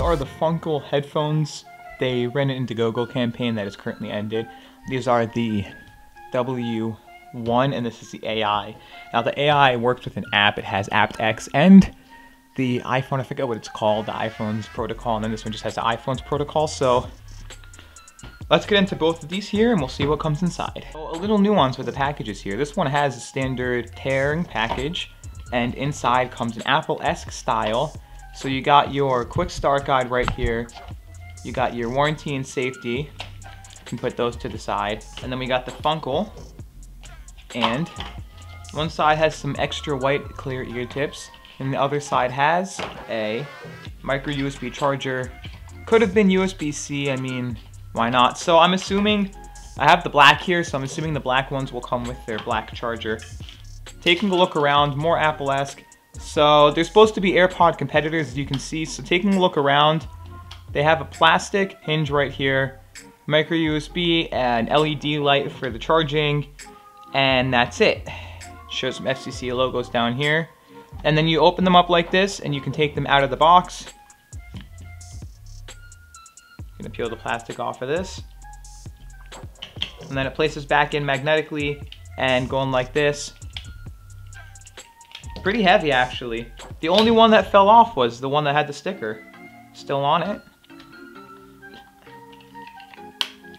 are the Funcl headphones. They ran an Indiegogo campaign that is currently ended. These are the W1 and this is the AI. Now the AI works with an app. It has aptX and the iPhone, I forget what it's called, the iPhone's protocol, and then this one just has the iPhone's protocol. So let's get into both of these here and we'll see what comes inside. So a little nuance with the packages here. This one has a standard tearing package and inside comes an Apple-esque style. So you got your quick start guide right here. You got your warranty and safety. You can put those to the side. And then we got the Funcl. And one side has some extra white clear ear tips. And the other side has a micro USB charger. Could have been USB-C, I mean, why not? So I'm assuming, I have the black here, so I'm assuming the black ones will come with their black charger. Taking a look around, more Apple-esque. So they're supposed to be AirPod competitors, as you can see. So taking a look around, they have a plastic hinge right here, micro USB, and LED light for the charging, and that's it. Shows some FCC logos down here. And then you open them up like this, and you can take them out of the box. I'm gonna peel the plastic off of this. And then it places back in magnetically and going like this. Pretty heavy actually. The only one that fell off was the one that had the sticker still on it.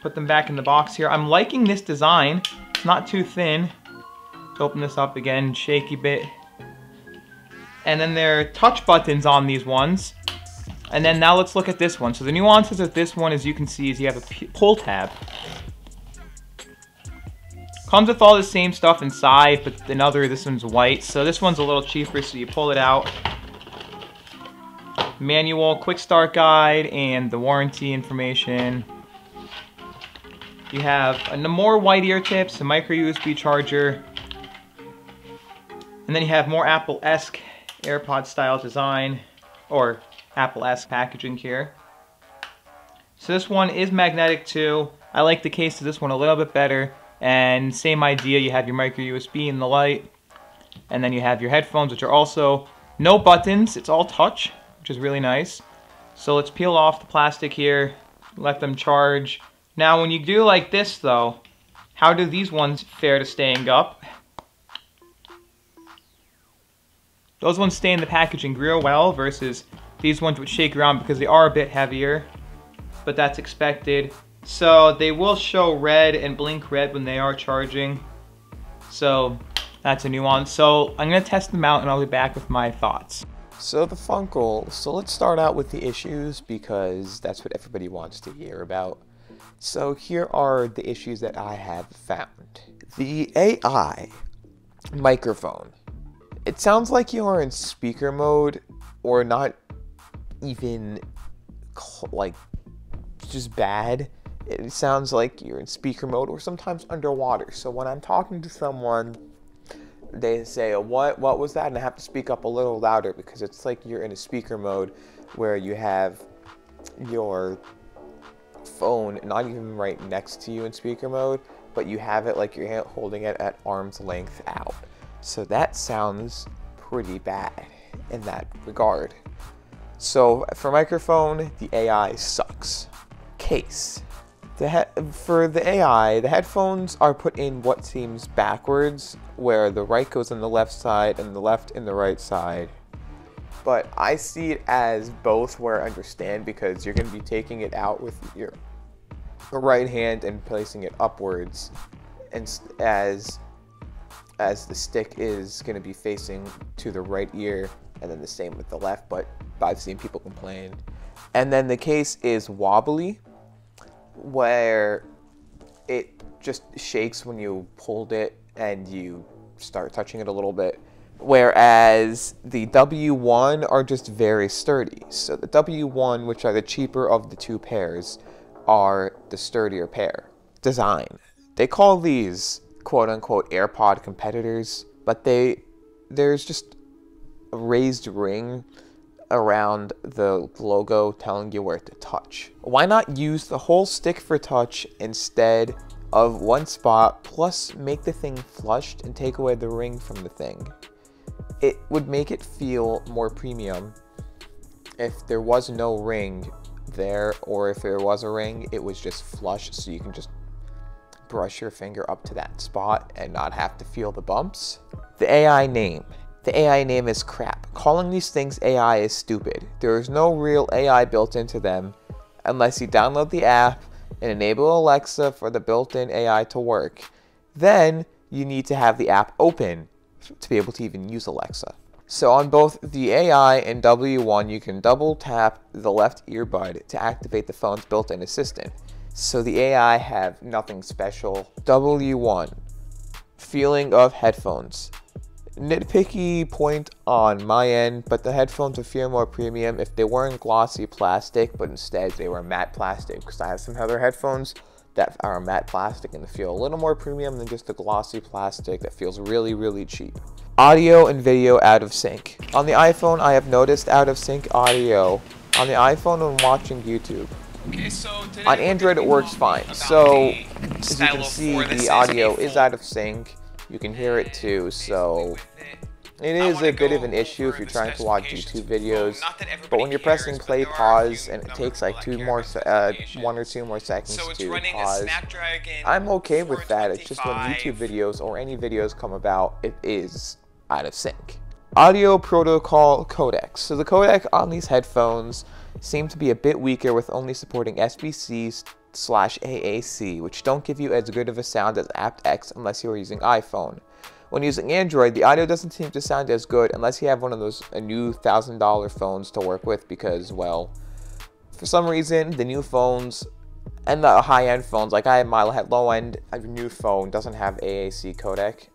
Put them back in the box here. I'm liking this design. It's not too thin. Let's open this up again, shaky bit. And then there are touch buttons on these ones. And then now let's look at this one. So the nuances of this one, as you can see, is you have a pull tab. Comes with all the same stuff inside, but this one's white. So this one's a little cheaper, so you pull it out. Manual, quick start guide, and the warranty information. You have more white ear tips, a micro USB charger. And then you have more Apple-esque AirPod style design, or Apple-esque packaging here. So this one is magnetic too. I like the case of this one a little bit better. And same idea, you have your micro USB and the light. And then you have your headphones, which are also no buttons. It's all touch, which is really nice. So let's peel off the plastic here, let them charge. Now when you do like this though, how do these ones fare to staying up? Those ones stay in the packaging real well versus these ones which shake around because they are a bit heavier, but that's expected. So they will show red and blink red when they are charging. So that's a nuance. So I'm gonna test them out and I'll be back with my thoughts. So the Funcl, so let's start out with the issues because that's what everybody wants to hear about. So here are the issues that I have found. The AI microphone. It sounds like you are in speaker mode, or not even like just bad. It sounds like you're in speaker mode or sometimes underwater. So when I'm talking to someone, they say, what was that? And I have to speak up a little louder because it's like you're in a speaker mode where you have your phone not even right next to you in speaker mode, but you have it like you're holding it at arm's length out. So that sounds pretty bad in that regard. So for microphone, the AI sucks. Case. For the AI, the headphones are put in what seems backwards, where the right goes on the left side and the left in the right side. But I see it as both, where I understand, because you're going to be taking it out with your right hand and placing it upwards, and as the stick is going to be facing to the right ear, and then the same with the left, but I've seen people complain. And then the case is wobbly, where it just shakes when you pulled it and you start touching it a little bit. Whereas the W1 are just very sturdy. So the W1, which are the cheaper of the two pairs, are the sturdier pair. Design. They call these quote-unquote AirPod competitors, but there's just a raised ring around the logo telling you where to touch. Why not use the whole stick for touch instead of one spot, plus make the thing flushed and take away the ring from the thing? It would make it feel more premium if there was no ring there, or if there was a ring, it was just flush, so you can just brush your finger up to that spot and not have to feel the bumps. The AI name. The AI name is crap. Calling these things AI is stupid. There is no real AI built into them unless you download the app and enable Alexa for the built-in AI to work. Then you need to have the app open to be able to even use Alexa. So on both the AI and W1, you can double tap the left earbud to activate the phone's built-in assistant. So the AI have nothing special. W1, feeling of headphones. Nitpicky point on my end, but the headphones would feel more premium if they weren't glossy plastic, but instead they were matte plastic, because I have some other headphones that are matte plastic and they feel a little more premium than just the glossy plastic that feels really, really cheap. Audio and video out of sync. On the iPhone, I have noticed out of sync audio on the iPhone when watching YouTube. Okay, so on Android it works fine. So as you can see, the audio is out of sync. You can hear it too, so it is a bit of an issue if you're trying to watch YouTube videos. But when you're pressing play, pause, and it takes like 1 or 2 more seconds to pause, I'm okay with that. It's just when YouTube videos or any videos come about, it is out of sync. Audio protocol codecs. So the codec on these headphones seem to be a bit weaker, with only supporting SBC/AAC, which don't give you as good of a sound as aptX unless you are using iPhone. When using Android, the audio doesn't seem to sound as good unless you have one of those new $1,000 phones to work with, because, well, for some reason, the new phones and the high-end phones, like I have my low-end new phone, doesn't have AAC codec.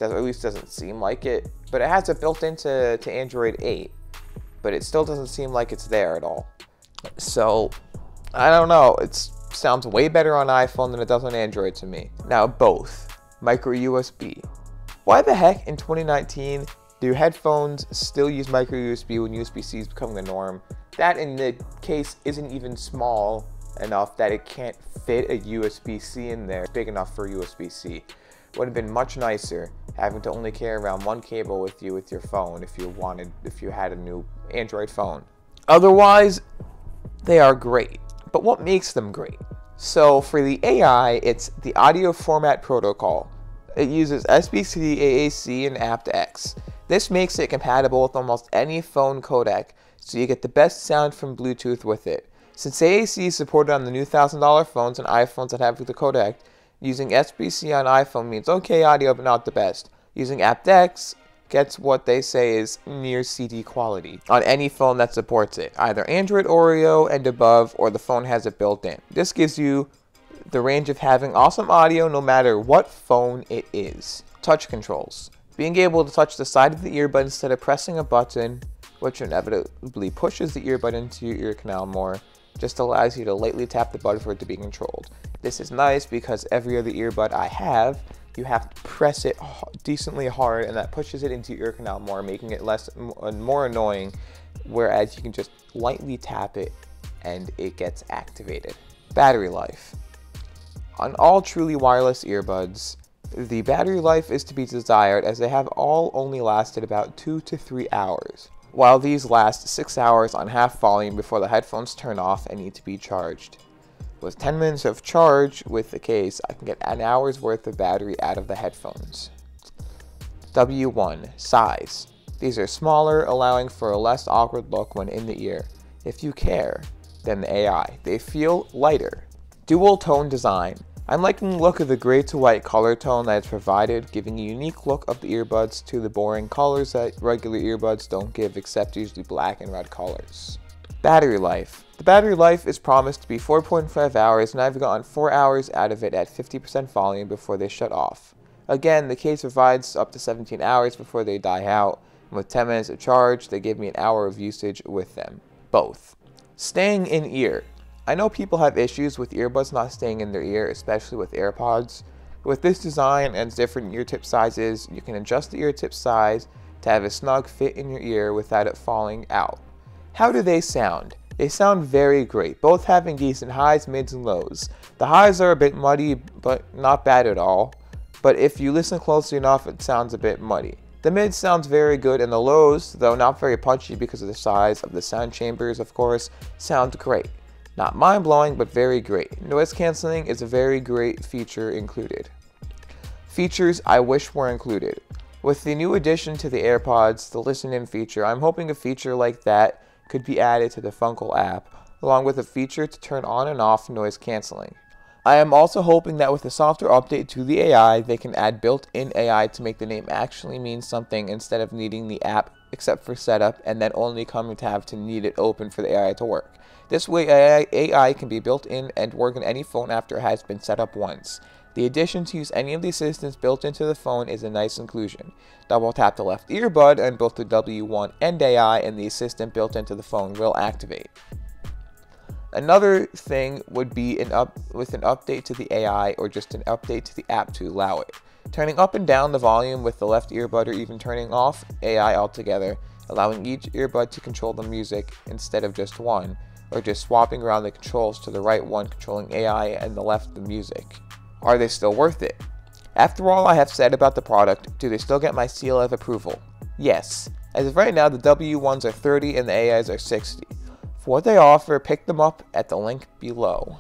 At least doesn't seem like it, but it has it built into Android 8, but it still doesn't seem like it's there at all. So I don't know, it sounds way better on iPhone than it does on Android to me. Now both micro USB. Why the heck in 2019 do headphones still use micro USB when USB-C is becoming the norm? That in the case isn't even small enough that it can't fit a USB-C in there big enough for USB-C. Would have been much nicer having to only carry around one cable with you with your phone if you had a new Android phone. Otherwise, they are great. But what makes them great? So for the AI, it's the audio format protocol. It uses SBC, AAC, and aptX. This makes it compatible with almost any phone codec, so you get the best sound from Bluetooth with it. Since AAC is supported on the new $1,000 phones and iPhones that have the codec, using SBC on iPhone means okay audio but not the best. Using aptX gets what they say is near CD quality on any phone that supports it, either Android Oreo and above, or the phone has it built in. This gives you the range of having awesome audio no matter what phone it is. Touch controls. Being able to touch the side of the earbud instead of pressing a button, which inevitably pushes the earbud into your ear canal more, just allows you to lightly tap the button for it to be controlled. This is nice because every other earbud I have, you have to press it decently hard, and that pushes it into your ear canal more, making it more annoying, whereas you can just lightly tap it and it gets activated. Battery life. On all truly wireless earbuds, the battery life is to be desired, as they have all only lasted about 2 to 3 hours, while these last 6 hours on half volume before the headphones turn off and need to be charged. With 10 minutes of charge with the case, I can get an hour's worth of battery out of the headphones. W1, size. These are smaller, allowing for a less awkward look when in the ear, if you care, than the AI. They feel lighter. Dual tone design. I'm liking the look of the gray to white color tone that is provided, giving a unique look of the earbuds to the boring colors that regular earbuds don't give, except usually black and red colors. Battery life. The battery life is promised to be 4.5 hours, and I've gotten 4 hours out of it at 50% volume before they shut off. Again, the case provides up to 17 hours before they die out, and with 10 minutes of charge, they give me an hour of usage with them. Both. Staying in ear. I know people have issues with earbuds not staying in their ear, especially with AirPods. With this design and different ear tip sizes, you can adjust the ear tip size to have a snug fit in your ear without it falling out. How do they sound? They sound very great, both having decent highs, mids, and lows. The highs are a bit muddy, but not bad at all. But if you listen closely enough, it sounds a bit muddy. The mid sounds very good, and the lows, though not very punchy because of the size of the sound chambers of course, sound great. Not mind-blowing, but very great. Noise cancelling is a very great feature included. Features I wish were included. With the new addition to the Airpods, the listen-in feature, I'm hoping a feature like that could be added to the Funcl app, along with a feature to turn on and off noise cancelling. I am also hoping that with a software update to the AI, they can add built-in AI to make the name actually mean something instead of needing the app except for setup and then only coming to have to need it open for the AI to work. This way AI can be built in and work on any phone after it has been set up once. The addition to use any of the assistants built into the phone is a nice inclusion. Double tap the left earbud and both the W1 and AI and the assistant built into the phone will activate. Another thing would be with an update to the AI or just an update to the app to allow it. Turning up and down the volume with the left earbud or even turning off AI altogether, allowing each earbud to control the music instead of just one, or just swapping around the controls to the right one controlling AI and the left the music. Are they still worth it? After all I have said about the product, do they still get my seal of approval? Yes. As of right now, the W1s are 30 and the AIs are 60. For what they offer, pick them up at the link below.